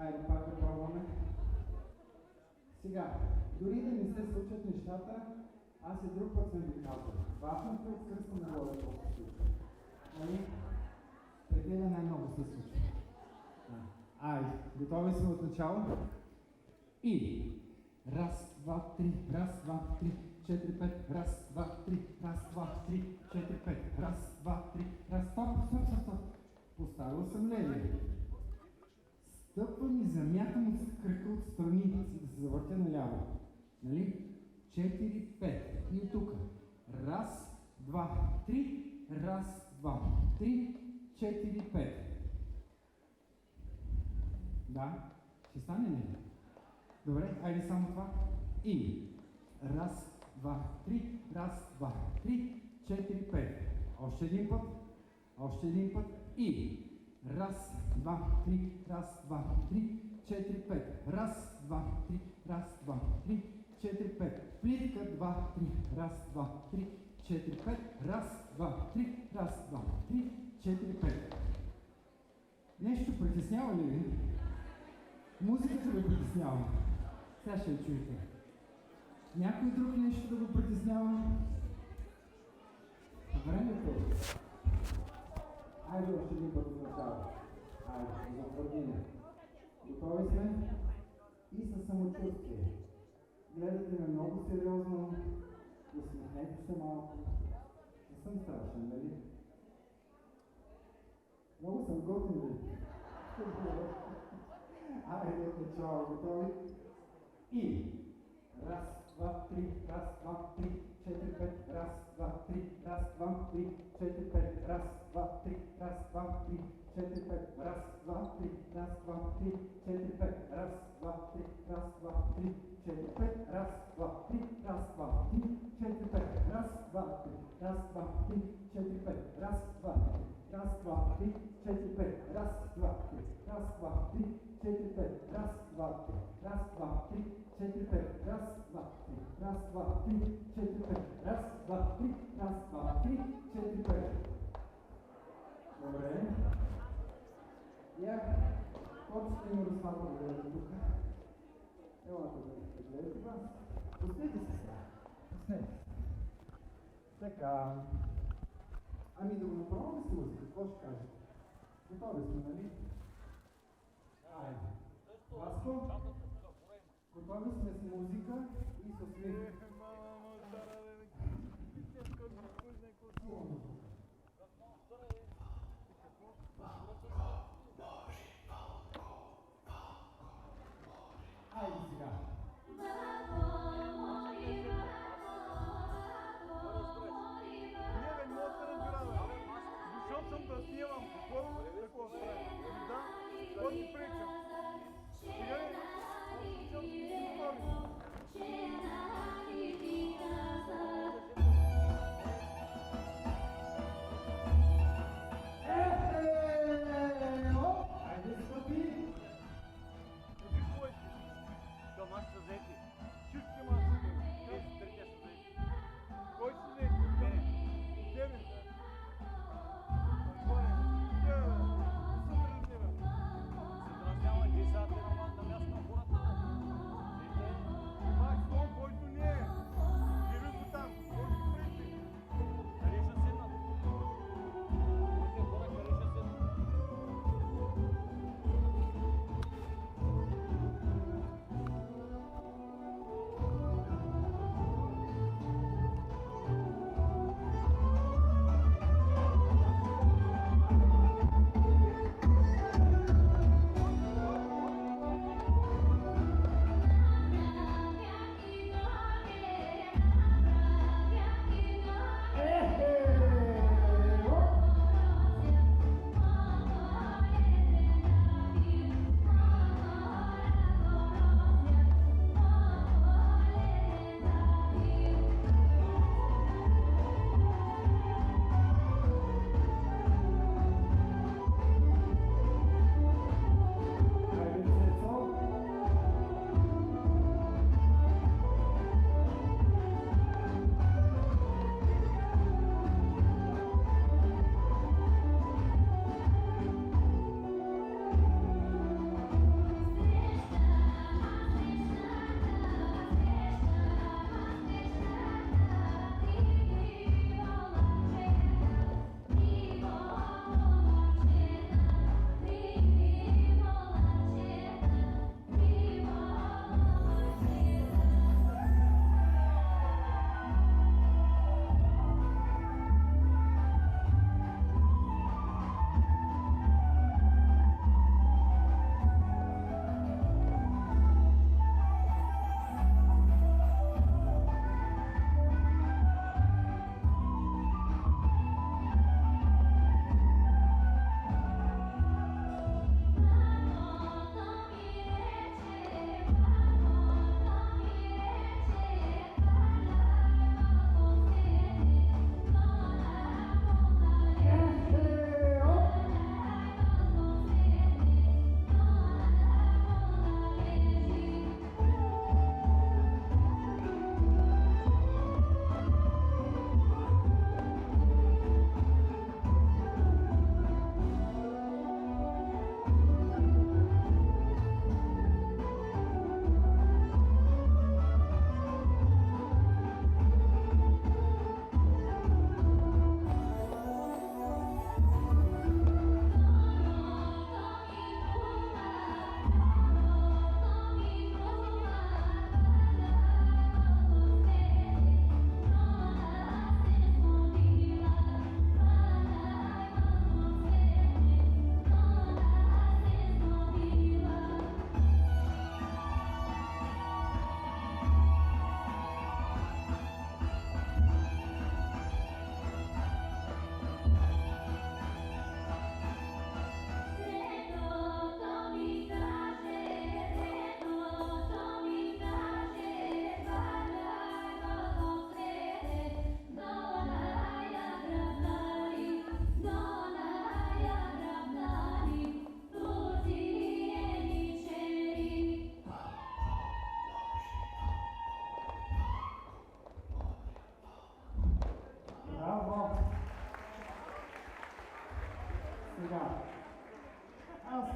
Айде пак да пробваме. Сега, дори да не се случат нещата, аз и друг път съм ви казал. Важното е кръста на Бога да се случва. Нали? Преди да най-много се случва. Айде, готови сме от начало? И раз, два, три, раз, два, три, 4, 5, раз, два, три, раз, два, три, 4, 5, раз, два, три, раз, стоп. Поставил съм левия. Стъпвам и замятам от кръка отстрани, да се завъртя наляво. Нали? 4, 5. И от тук. Раз, два, три, раз, два, три, 4, 5. Да? Ще стане ли? Добре, айде само това. И раз, два, три, раз, два, три, 4, 5. Още един път. Още един път. И раз, два, три, раз, два, три, 4, 5. Раз, два, три, раз, два, три, 4, 5. Плитка, 2, 3, раз, два, три, 4, 5. Раз, два, три, раз, два, три, 4, 5. Нещо притеснява ли ви? Музиката ви притеснява. Сега ще я чуете. Някой друг нещо да го притеснява? Времето. Айде още един път от начало. Айде, затвърдиме. Готови сме? И със самочувствие. Гледате ме много сериозно. Усмихнете се малко. Не съм страшен, нали? Много съм готин, нали? Айде от начало. Готови? И раз, два, три, раз, два, три, 4, 5, раз, два, три, раз, два, три, 4, 5, раз, два, три, раз, два, три, 4, 5, раз, два, три, раз, два, три, 4, 5, раз, два, три, раз, два, три, 4, 5, раз, два, три, раз, два, три, 4, 5, раз, два, три, раз, два, три, 4, 5, раз, два, три, раз, два, три, 4, 5, раз, два, три, раз, два, три, 4, 5, раз, два, три, раз, два, три, 4, 5, раз, два, три, раз, два, три, 4, 5, раз, два, три, раз, два, три, 4, 5. Добре. Я, почте ми разпадна да гледа тук. Елате да гледате вас. Пуснете се сега. Пуснете се. Така. Ами да го направим с музика. Какво ще кажете? Готови сме, нали? Айде. Васко? Готови сме с музика и с смех.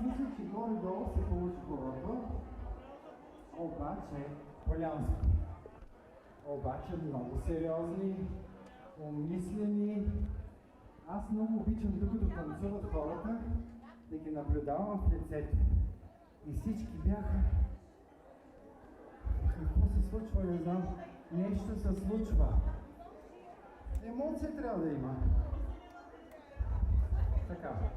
мисля, че горе-долу се получи хората. Обаче, Полянски. Обаче много сериозни, умислени. Аз много обичам, докато танцуват хората, да ги наблюдавам в лицето. И всички бяха... Какво се случва, не знам. Нещо се случва. Емоция трябва да има. Така.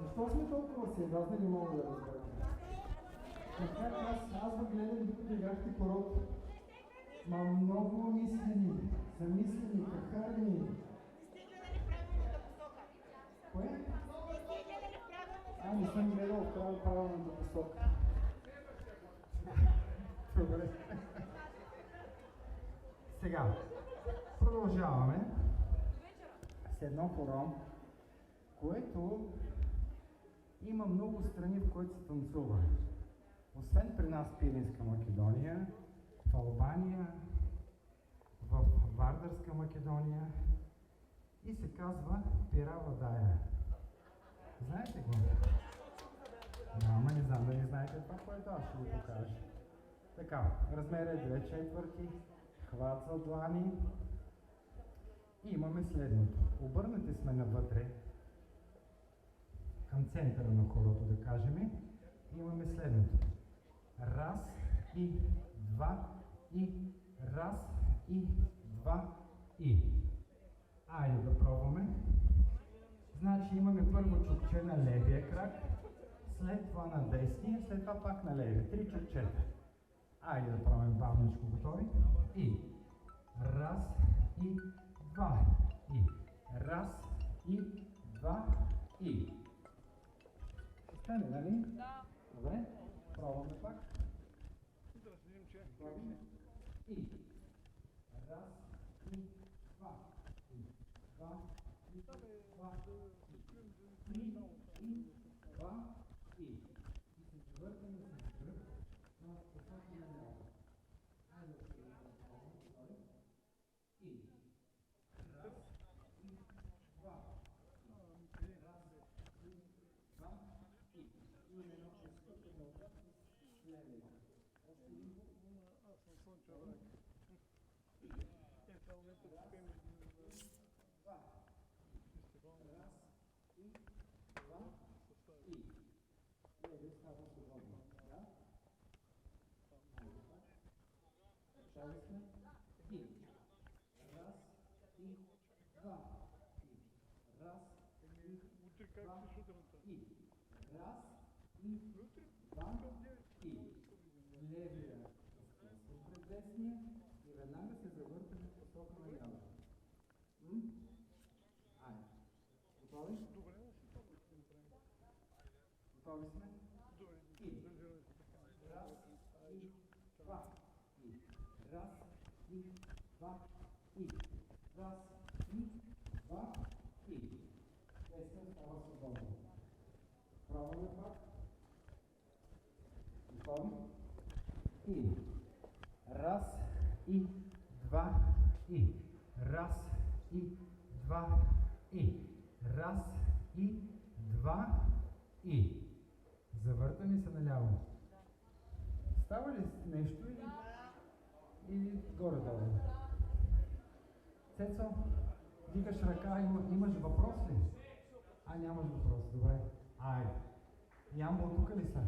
Защо сме толкова сериозни, не мога да разбера. Как аз го гледам, докато играхте хорото. Ма много мислени, замислени, кахарни. Кое? Не съм гледал в правилната посока. Добре. Сега, продължаваме с едно хоро, което има много страни, в които се танцува. Освен при нас в Пиринска Македония, в Албания, в Вардарска Македония и се казва Пиравадая. Знаете го? Ама не знам дали знаете това, което аз ще ви покажа. Така, размер е 2/4, хват за длани и имаме следното. Обърнати сме навътре, към центъра на хорото, да кажем, и имаме следното. Раз и два и раз и два и. Айде да пробваме. Значи имаме първо чукче на левия крак, след това на десния, след това пак на левия. 3 чукчета. Айде да пробваме бавничко, готови. И раз и два и раз и два и. Стане, нали? Да. Добре. Пробваме пак. И раз и два и два и два и два и се завъртаме с кръг на посока на ляво. Айде да се завъртаме. И раз и два. Раз и два и имаме едно изкъпено с левия. Още един път. Аз съм Слънчев враг. В момента тук е между два. Раз и два и. Левия става свободно. Да? Чали сме. И. Раз и два и. Раз и два и. Раз и два и. Левия пред десния и веднага се завъртаме в посока на ляво. Айде. Готови? Готови сме? И. Раз и два и. Раз и два и. Раз и два и. Десния става свободно. Пробваме пак. Готови? И. Раз и два и. Раз и два и. Раз и два и. Завъртаме се наляво. Става ли нещо или горе-долу? Цецо, дигаш ръка, имаш въпрос ли? Нямаш въпрос, добре. Айде. Ямбол тук ли са?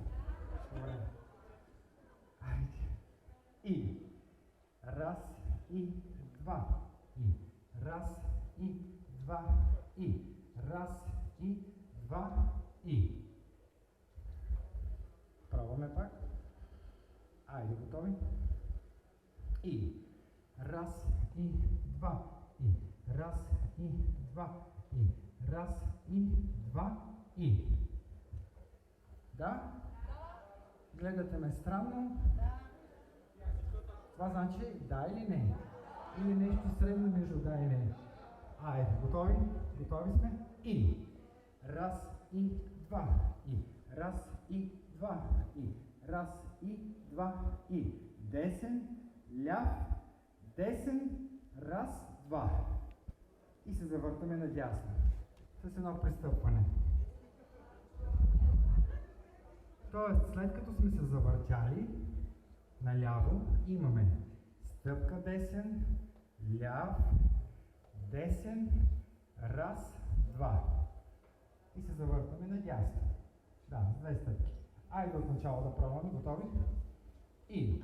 Добре. Айде. И. Раз и два и. Раз и два и. Раз и два и. Пробваме пак. Айде, готови? И. Раз и два и. Раз и два и. Раз и два и. Да? Гледате ме странно? Това значи да или не? Или нещо средно между да и не? Айде, готови? Готови сме? И. Раз и два и. Раз и два и. Раз и два и. Десен, ляв, Десен, раз, два. И се завъртаме надясно. С едно пристъпване. Тоест, след като сме се завъртяли, наляво имаме стъпка десен, ляв, десен, раз, два. И се завъртаме надясно. Да, с две стъпки. Айде от начало да пробваме. Готови? И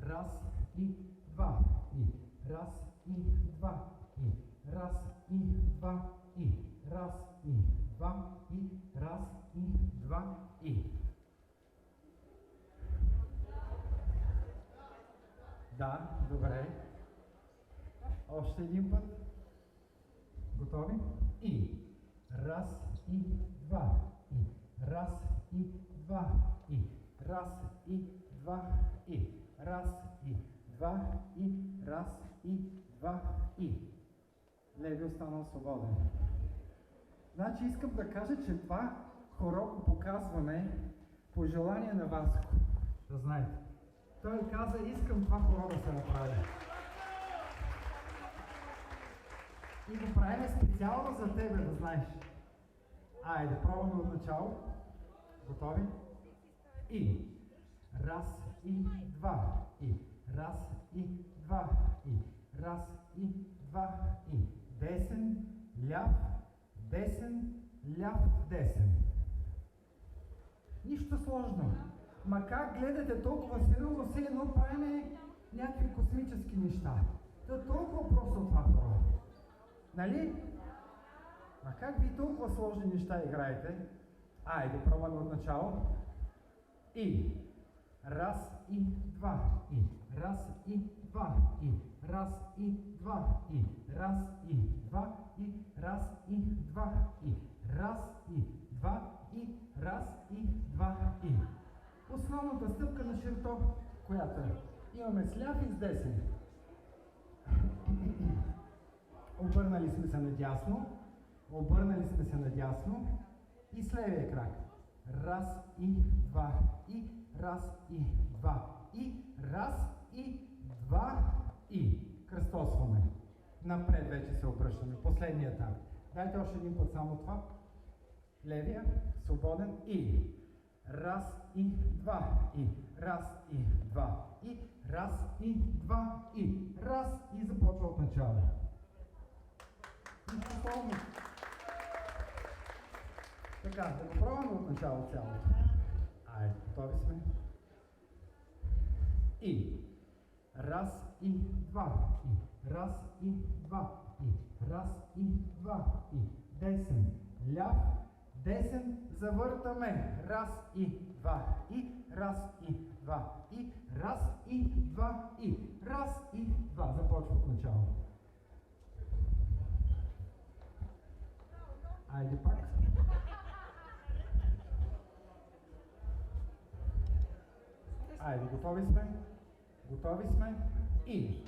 раз и два. И раз и два. И раз и два. И раз и два. И раз и два. И. Да, добре. Още един път. Готови? И раз и два. И раз и два. И раз и два. И раз и два. И раз и два. И. Леви останал свободен. Значи искам да кажа, че това хоро го показваме по желание на Васко. Да знаете. Той каза, искам това хоро да се направи. И го правим специално за тебе, да знаеш. Айде, пробваме от начало. Готови? И раз и два. И раз и два. И раз и два. И десен, ляв, десен, ляв, десен. Нищо сложно. Ма как гледате толкова сериозно, все едно правим някакви космически неща. То е толкова просто това хоро. Нали? Ма как ви толкова сложни неща играете? Айде, пробваме от начало. И раз и два. И раз и два. И раз и два. И раз и два. И раз и два. И раз и два. И раз и два. И основната стъпка на ширто, която е. Имаме с ляв и с десен. Обърнали сме се надясно. Обърнали сме се надясно. И с левия крак. Раз и два. И раз и два. И раз и два. И кръстосваме. Напред вече се обръщаме. Последният етап. Дайте още един път само това. Левия, свободен. И раз и два. И раз и два. И раз и два. И раз и започва от начало. И повторно. Така, да го пробваме от начало цялото. Айде, готови сме. И раз и два. И раз и два. И раз и два. И десен, ляв, десен, завъртаме. Раз и два. И раз и два. И раз и два. И раз и два. Започва от начало. Айде пак. Айде, готови сме? Готови сме? И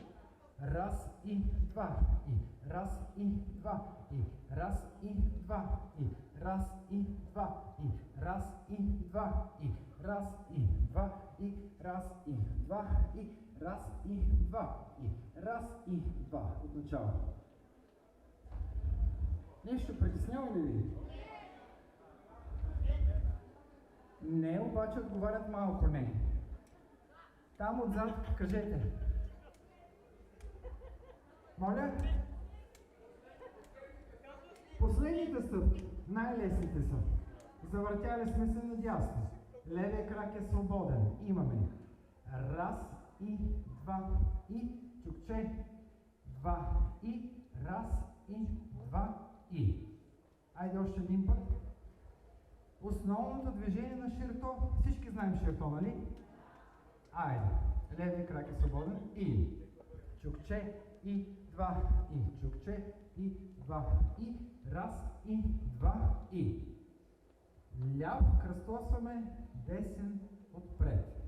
раз и два. И раз и два. И раз и два. И раз и два. И раз и два. И раз и два. И раз и два. И раз и два. И раз и два. От начало. Нещо притеснява ли ви? Не, обаче отговарят малко не. Там отзад кажете. Моля? Последните стъпки, най-лесните са. Завъртяли сме се надясно. Левия крак е свободен. Имаме раз и два и чукче. Два и раз и два и. Айде още един път. Основното движение на ширто. Всички знаем ширто, нали? Айде. Левия крак е свободен. И чукче и два. И чукче и два. И раз и два. И ляв кръстосваме, десен отпред.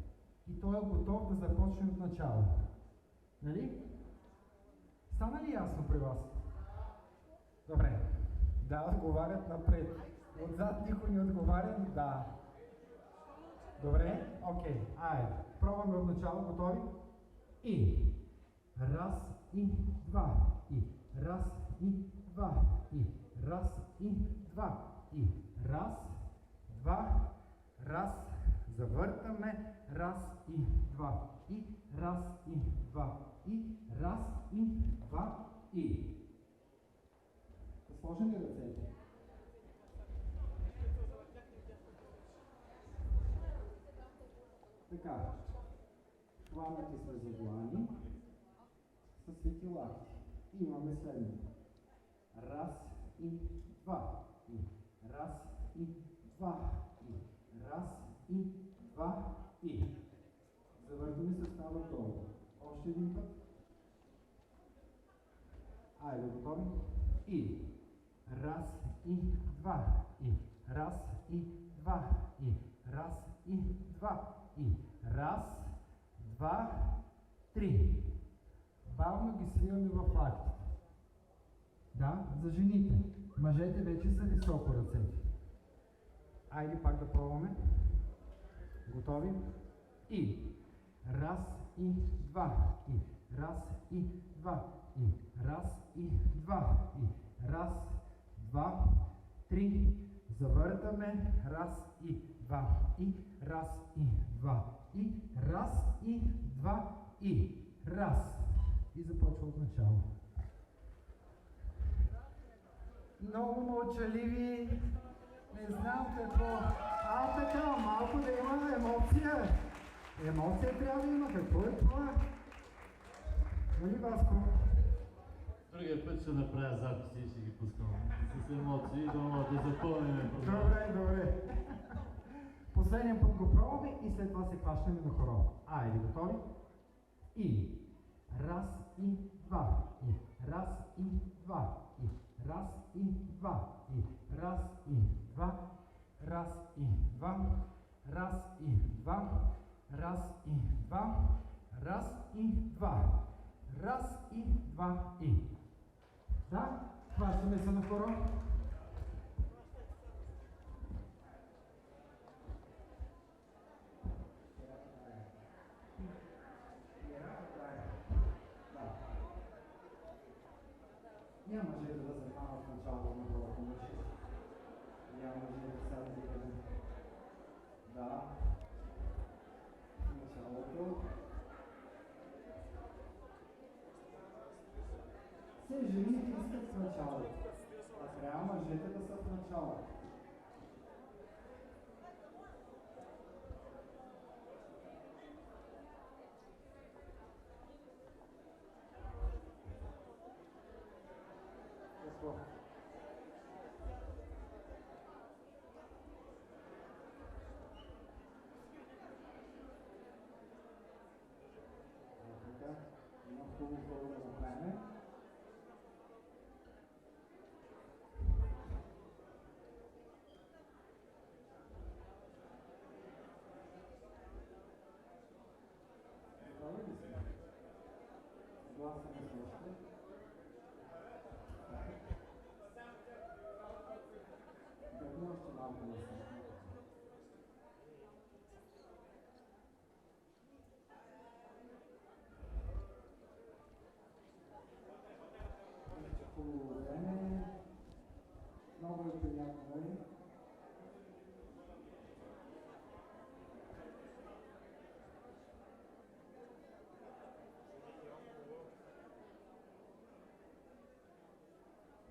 И той е готов да започне от начало. Нали? Стана ли ясно при вас? Добре. Да, отговарят напред. Отзад никой не отговаря? Да. Добре? Окей. Айде. Пробваме от начало. Готови? И Раз и два. И раз и два. И раз и два. И раз, два, раз. Завъртаме. Раз и два. И раз и два. И раз и два. И. Да сложим ли ръцете? Така. Хванати сме за длани с светила. И имаме следното. Раз и два. И раз и два. И раз и два. И. Завъртаме се, става долу. Още един път. Айде, готови? И. Раз и два. И раз и два. И раз и два. И раз, два, три. Бавно ги свиваме в лактите. Да, за жените. Мъжете вече са високо ръцете. Айде пак да пробваме. Готови? И раз и два. И раз и два. И раз и два. И раз, два, три. Завъртаме. Раз и два. И раз и два. И раз и два. И раз. И започва от начало. Много мълчаливи. Не знам какво. Така, малко да има емоция. Емоция трябва да има. Какво е това? Нали, Васко? Другия път ще направя записи и ще ги пускам с емоции, да запълним. Добре, добре. Последния път го пробваме и след това се хващаме на хоро. Айде, готови? И раз и два. И раз и два. И раз и два. И раз и два. Раз и два. Раз и два. Раз и два. Раз и два. Раз и два. И. Да? Хващаме се на хоро. Няма мъжете да се хванат в началото на хората мъжи. Няма мъжете сега да ги кажем. Да. Началото. Все жените искат в началото. А трябва мъжете да са в началото. Какво? Така, едно хубаво хора да направим. Готови ли сме? Гласаме се още. Дърно още малко на среща. Хубаво време. Много е приятно време.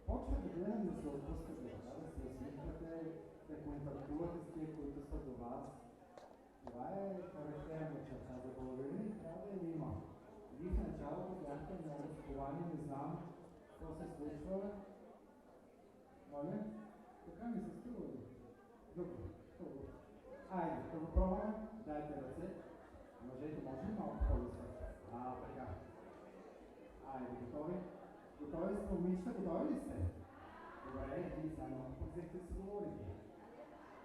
Почва да гледам да се отпускате, да се усмихвате, да контактувате с тия, които са до вас. Това е характерна черта за българини, трябва да я има. Вие в началото бяхте много разковани, не знам какво се случва. Моля? Така ми се струва ли? Добре, хубаво. Айде, да го пробваме. Дайте ръце. Мъжете може ли малко по-лисно? Така. Айде, готови? Готови сте, момичета, готови ли сте? Добре, и само взехте си говорите.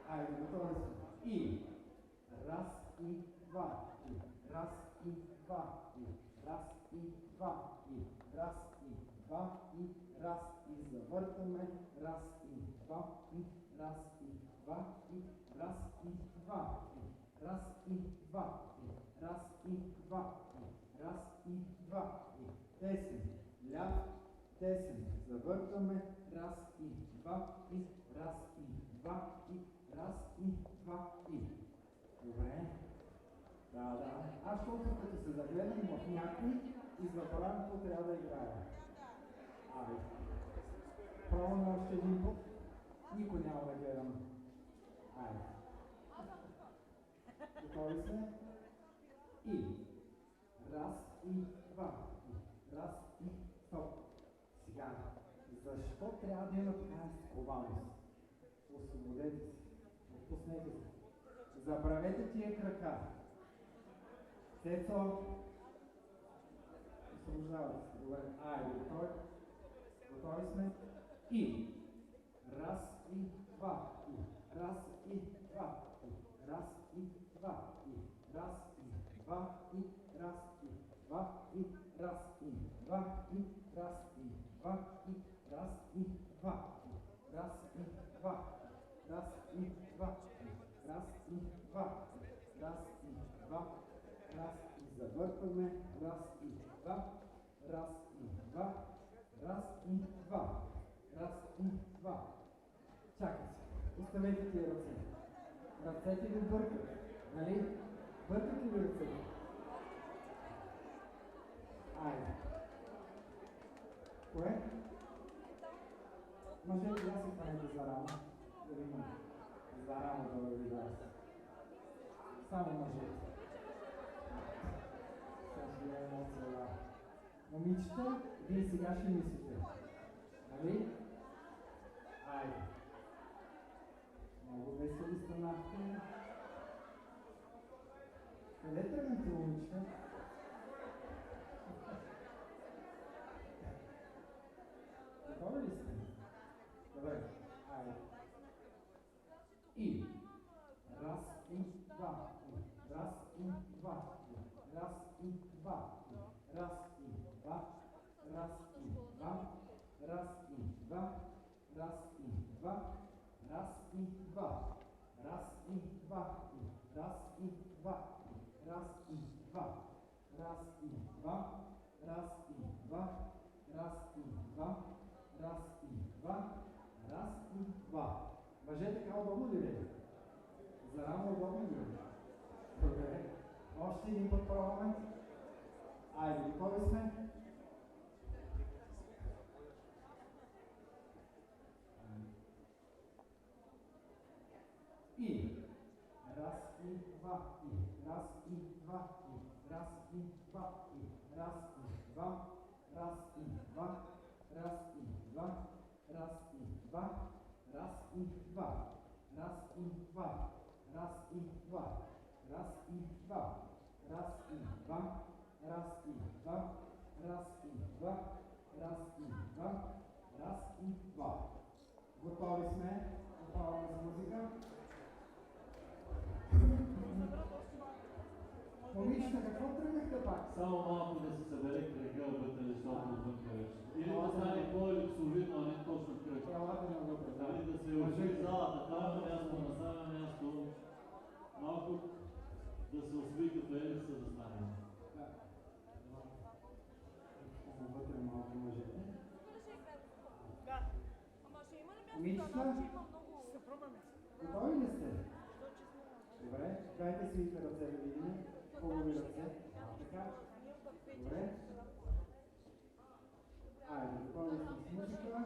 Айде, готови сме. И раз и два. И раз и два. И раз и два. И раз и два. И раз и завъртаме. Раз и два. И раз и два. И раз и два. И раз и два. И раз и два. И раз и два. И десен, ляв, десен. Завъртваме. Раз и два и раз и два и раз и два и. Добре. Да. Аз толкова като се загледам в някой и забравям какво трябва да играя. Абе. Пробваме още един път. Никой няма да гледам. Айде. Готови сме? И. Раз и два. Раз и стоп. Сега. Защо трябва да има такава скованост? Освободете се. Отпуснете се. Забравете тия крака. Цецо. Освобождавате се. Добре. Айде, готови? Готови сме? И. Раз и два. И. Раз и два. И. Раз и два. И. Раз и два. И. Раз и два. И. Раз и два. И. Раз и два. И. Раз и два. Раз и два. Раз и два. Раз и два. Раз и два. Раз и завъртваме. Раз и два. Раз и два. Раз и два. Раз и два. Чакайте. Оставете тия ръце. Ръцете ви бъркат. Нали? Бъркат ли ви ръцете? Айде. Кое? Мъжете да си хванете за рамо. Да ви има за рамо да върви зараз. Само мъжете. Сега ще има емоция. Момичета, вие сега ще мислите. Нали? Айде. Много весели станахте. Къде тръгнете, момичета? Готови ли сте? Добре. Айде. И. Раз и два. Раз и два. Раз и два. Раз и два. Раз и два. Раз и два. Раз и два. Раз и два. Раз и два. Раз и два. Раз и два. Раз и два. Раз и два. Раз и два. Раз и два. Раз и два. Мъже, така удобно ли е? За рамо удобно ли е? Добре. Още един път пробваме. Айде, готови сме? И. Раз и два. И. Раз и два. И. Раз и два. И. Раз и два. Раз и два. Раз и два. Раз и два. Раз и два. Раз и два. Раз и два. Раз и два. Раз и два. Раз и два. Раз и два. Раз и два. Раз и два. Готови сме? Готова с музика? Момичета, какво тръгнахте пак? Само малко да се събере кръга вътре, защото отвън вече. Или да стане по-люксовидно, а не точно кръг. Елате на вътре, да. Или да се оживи залата, там на място, на само място. Малко да се освои като елиса да стане. Да. Вътре малко мъжете. Да. Ама ще има ли място Момичета? за нас, че има много... Готови ли сте? Добре, дайте си ръце да видим. Хубави ръце. Така. Добре. Айде, готови сме с музика.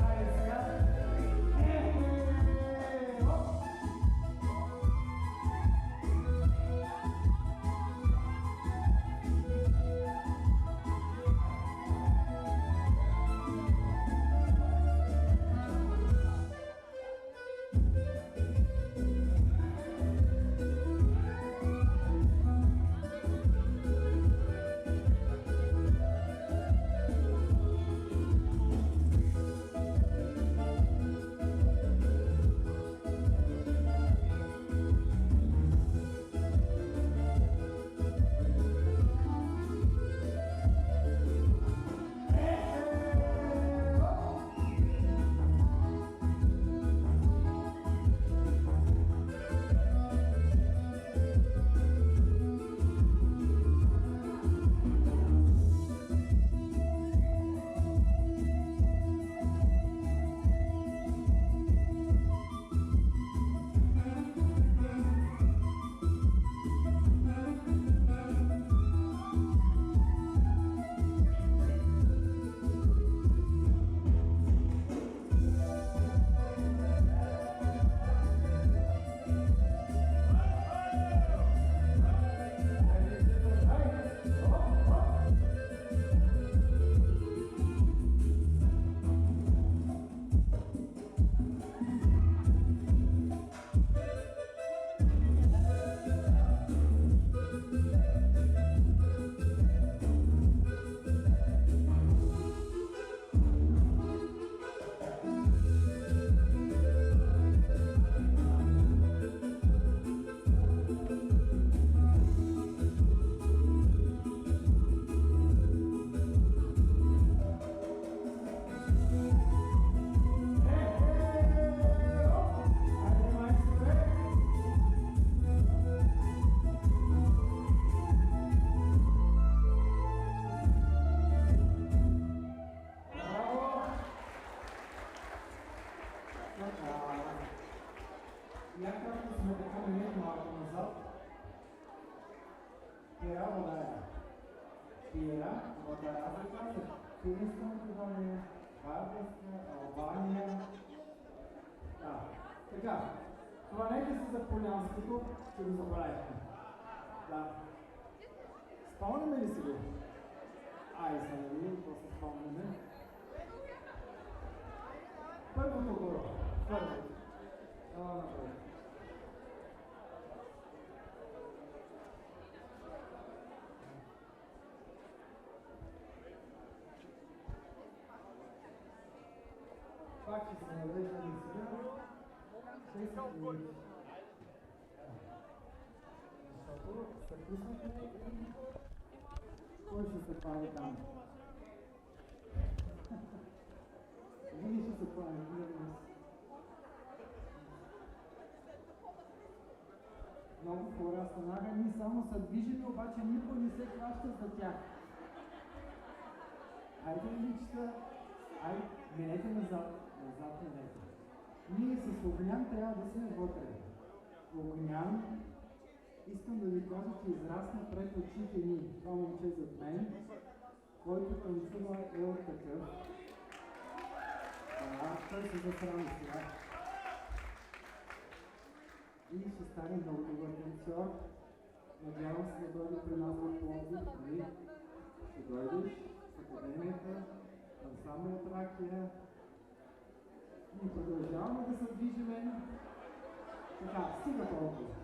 Айде сега. Оп! Така. Я както сме така минали малко назад. Пера вода е. Пера вода е. Аз ви казах, Финска Македония, Харварска, Албания. Да. Така. Хванете се за Полянското, ще го забравихме. Да. Спомняме ли си го? Айде сега да видим, какво се спомняме. Първото горо. Първото. Ела напред. Пак ще се навеждаме сега. 10 минути. Защото се пуснахме и кой ще се прави там? Вие ще се прави, вие днес. Много хора станаха, ние само се движим, обаче никой не се хваща за тях. Айде, личта, айде, минете назад, назад минете. Ние с Огнян трябва да сме вътре. Огнян, искам да ви кажа, че израсна пред очите ни. Това момче зад мен, който танцува е от такъв. Той се засрами сега. И ще стане много добър танцор. Надявам се да дойде при нас в Пловдив. Ще дойдеш в академията, ансамбъл Тракия. И продължаваме да се движиме. Така, стига толкова.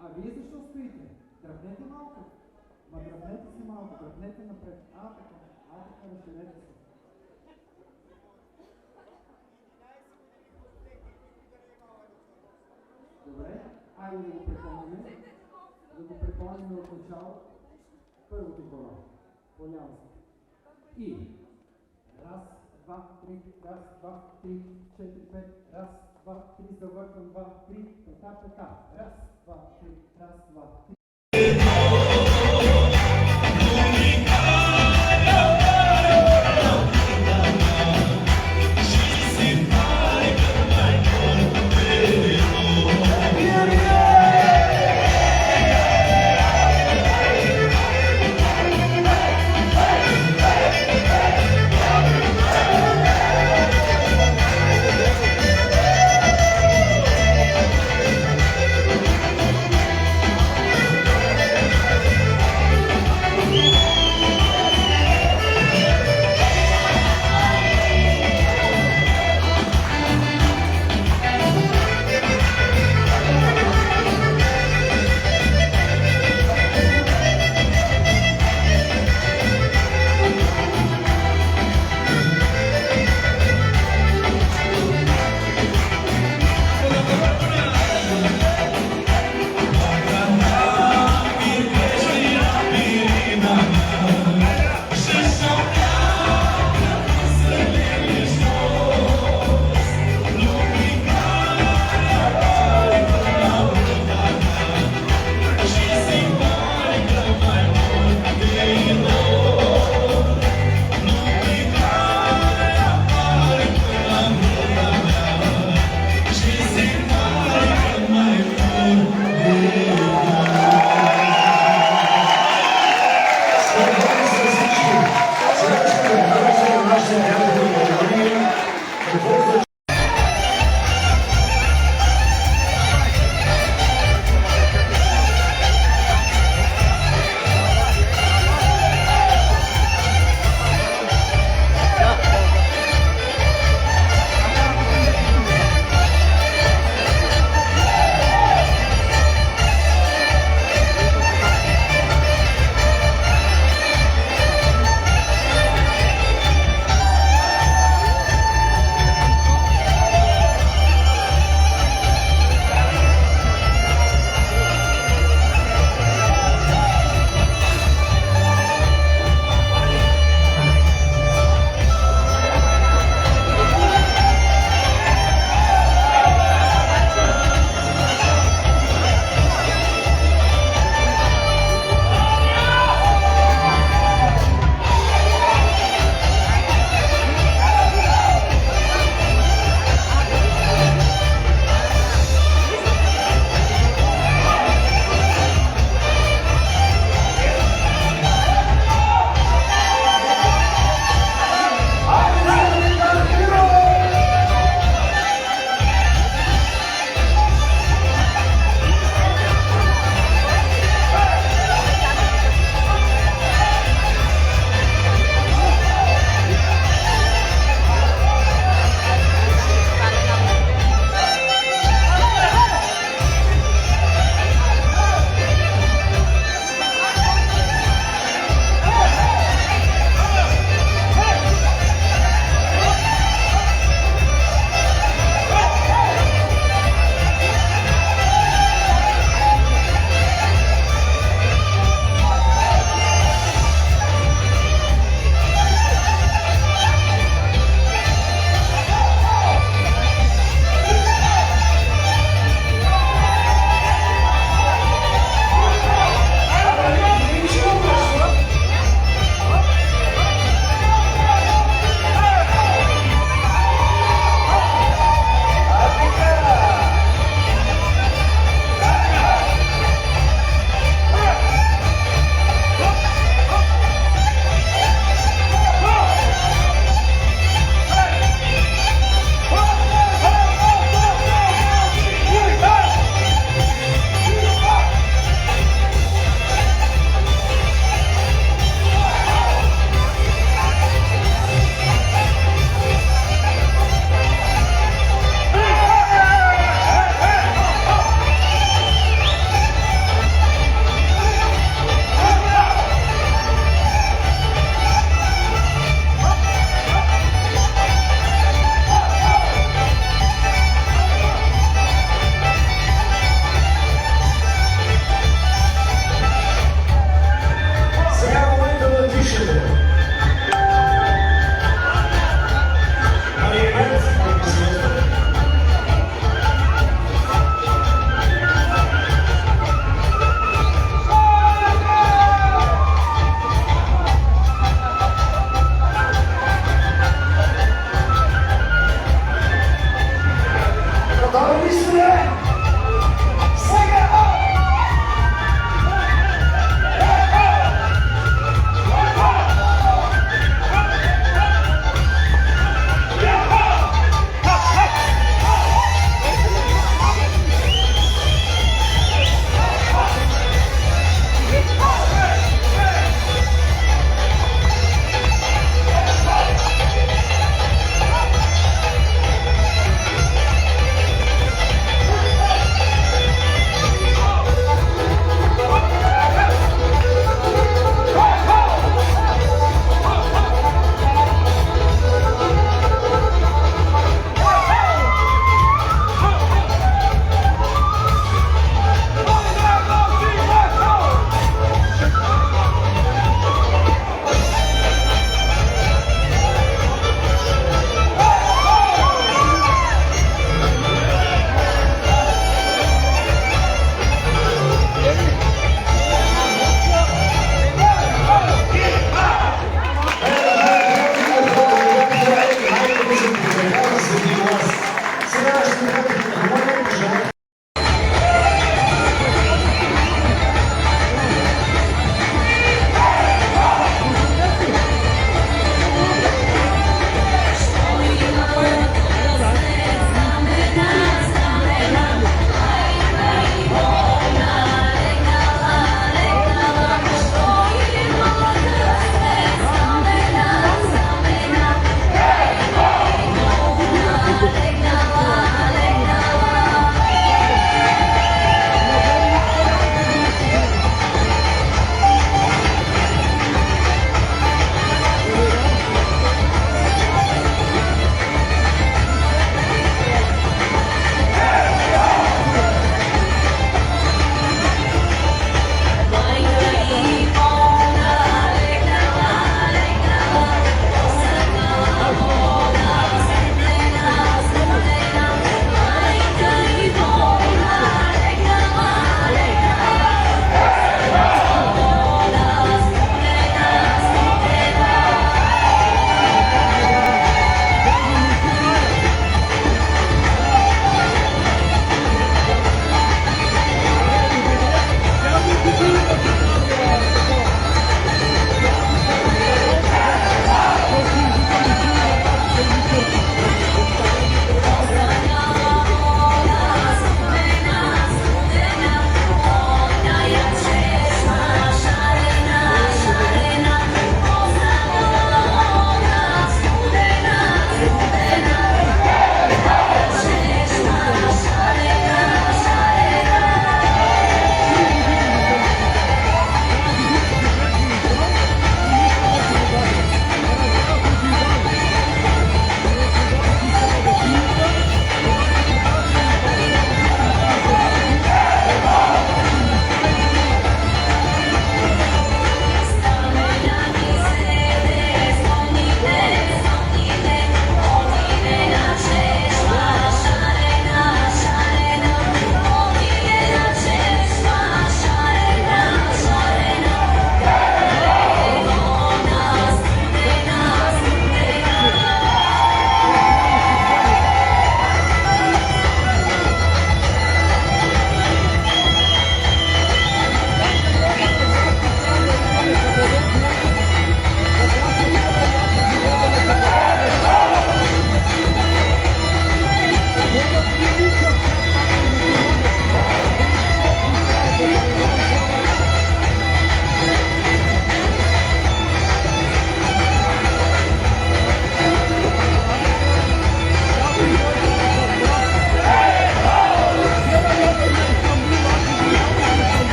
А вие защо стоите? Дръпнете малко. Ма дръпнете си малко, дръпнете напред. Така, разширете се. Добре, айде да го припомним. Да го припомним от начало. Първото горо. Полянско. И раз, два, три, раз, два, три, 4, 5, раз, два, три, завъртам, два, три, пета, раз, два, три, раз, два, три.